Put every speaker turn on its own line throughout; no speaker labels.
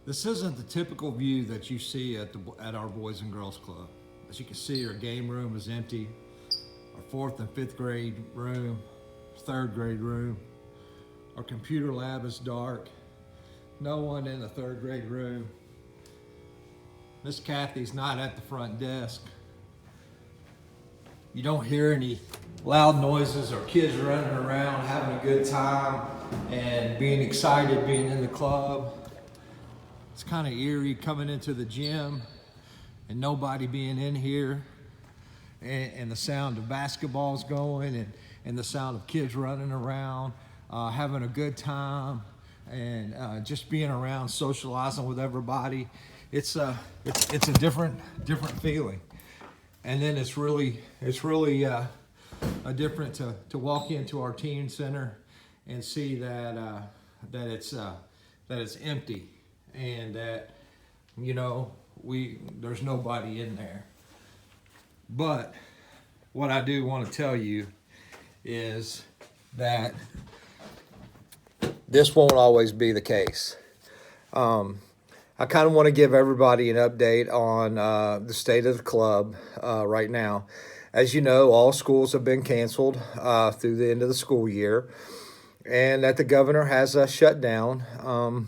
This isn't the typical view that you see at our Boys and Girls Club. As you can see, our game room is empty. Our fourth and fifth grade room, third grade room. Our computer lab is dark. No one in the third grade room. Miss Kathy's not at the front desk. You don't hear any loud noises or kids running around having a good time and being excited being in the club. It's kind of eerie coming into the gym and nobody being in here, and the sound of basketballs going, and the sound of kids running around, having a good time, and just being around, socializing with everybody. It's a different feeling. And then it's really a different to walk into our teen center and see that it's empty, and that there's nobody in there. But what I do want to tell you is that this won't always be the case. I kind of want to give everybody an update on the state of the club right now. As you know, all schools have been canceled through the end of the school year, and that the governor has shut down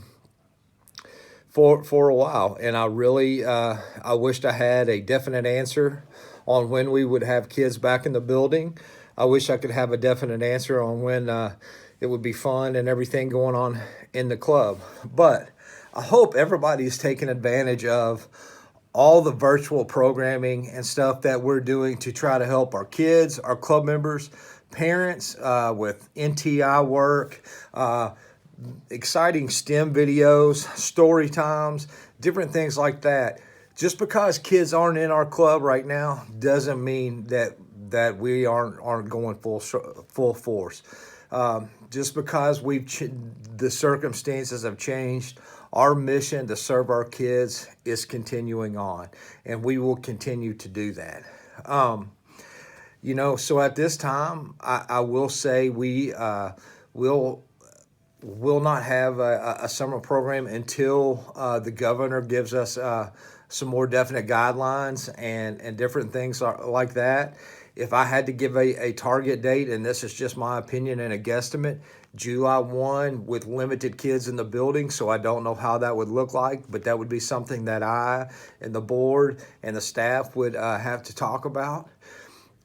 for a while. And I really I wished I had a definite answer on when we would have kids back in the building. I wish I could have a definite answer on when it would be fun and everything going on in the club. But I hope everybody is taking advantage of all the virtual programming and stuff that we're doing to try to help our kids, our club members, parents with NTI work, exciting STEM videos, story times, different things like that. Just because kids aren't in our club right now doesn't mean that we aren't going full force. Just because the circumstances have changed, our mission to serve our kids is continuing on, and we will continue to do that. So at this time, I will say we will not have a summer program until the governor gives us some more definite guidelines and different things like that. If I had to give a target date, and this is just my opinion and a guesstimate, July 1 with limited kids in the building, so I don't know how that would look like, but that would be something that I and the board and the staff would have to talk about.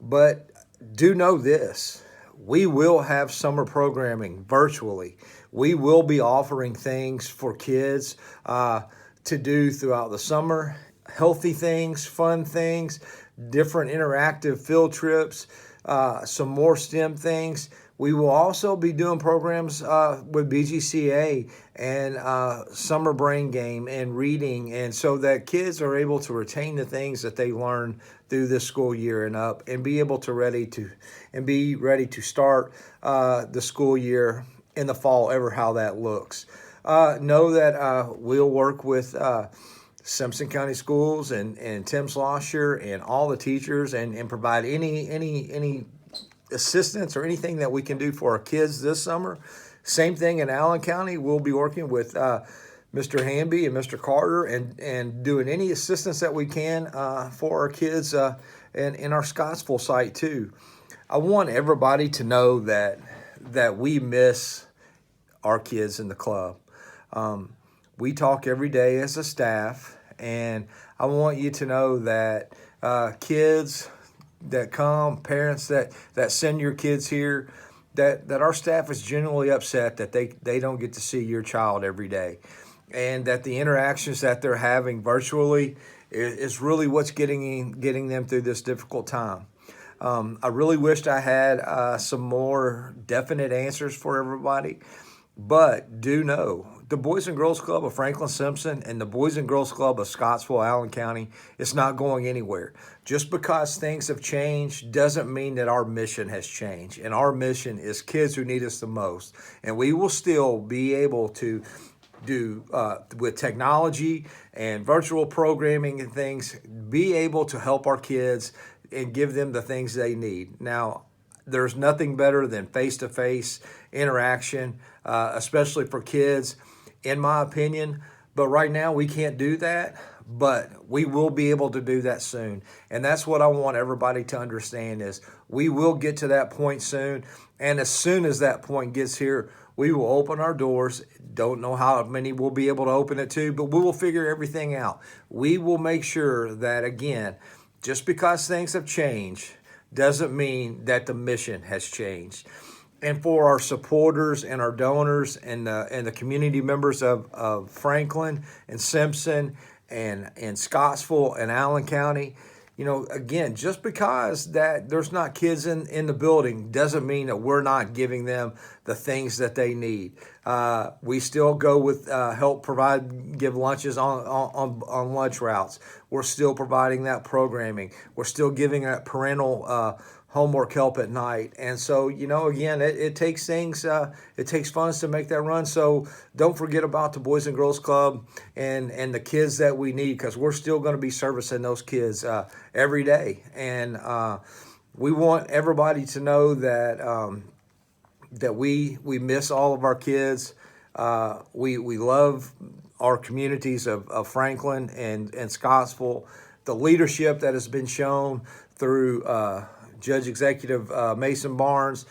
But do know this, we will have summer programming virtually. We will be offering things for kids to do throughout the summer, healthy things, fun things, different interactive field trips, some more STEM things. We will also be doing programs with BGCA and summer brain game and reading, and so that kids are able to retain the things that they learn through this school year and up, and be ready to start the school year in the fall, ever how that looks. Know that we'll work with Simpson County Schools and Tim Slosher and all the teachers and provide any assistance or anything that we can do for our kids this summer. Same thing in Allen County. We'll be working with Mr. Hamby and Mr. Carter and doing any assistance that we can for our kids and in our Scottsville site too. I want everybody to know that we miss our kids in the club. We talk every day as a staff, and I want you to know that kids that come, parents that send your kids here, that our staff is genuinely upset that they don't get to see your child every day, and that the interactions that they're having virtually is really what's getting them through this difficult time. I really wished I had some more definite answers for everybody, but do know the Boys and Girls Club of Franklin Simpson and the Boys and Girls Club of Scottsville, Allen County, it's not going anywhere. Just because things have changed doesn't mean that our mission has changed. And our mission is kids who need us the most. And we will still be able to do with technology and virtual programming and things, be able to help our kids and give them the things they need. Now, there's nothing better than face-to-face interaction, especially for kids. In my opinion, But right now we can't do that, but we will be able to do that soon. And that's what I want everybody to understand is we will get to that point soon. And as soon as that point gets here, we will open our doors. Don't know how many we'll be able to open it to, but we will figure everything out. We will make sure that, again, just because things have changed doesn't mean that the mission has changed. And for our supporters and our donors and the community members of Franklin and Simpson and Scottsville and Allen County, again, just because that there's not kids in the building doesn't mean that we're not giving them the things that they need. We still go with give lunches on lunch routes. We're still providing that programming. We're still giving that parental homework help at night. And so, again, it takes things, it takes funds to make that run. So don't forget about the Boys and Girls Club and the kids that we need, because we're still going to be servicing those kids every day. And we want everybody to know that that we miss all of our kids. We love our communities of Franklin and Scottsville. The leadership that has been shown through Judge Executive Mason Barnes,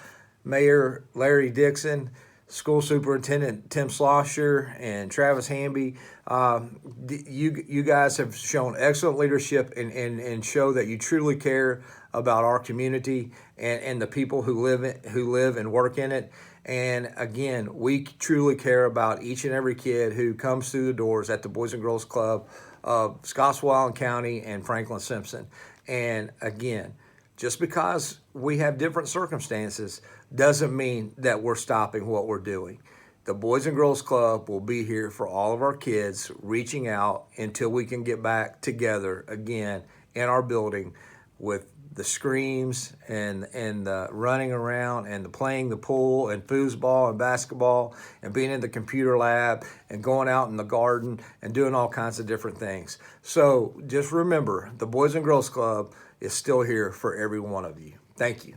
Mayor Larry Dixon, School Superintendent Tim Slosher, and Travis Hamby. You guys have shown excellent leadership and show that you truly care about our community and the people who live and work in it. And again, we truly care about each and every kid who comes through the doors at the Boys and Girls Club of Scottsville, Allen County, and Franklin Simpson. And again, just because we have different circumstances doesn't mean that we're stopping what we're doing. The Boys and Girls Club will be here for all of our kids, reaching out until we can get back together again in our building with the screams and the running around and the playing the pool and foosball and basketball and being in the computer lab and going out in the garden and doing all kinds of different things. So just remember, the Boys and Girls Club is still here for every one of you. Thank you.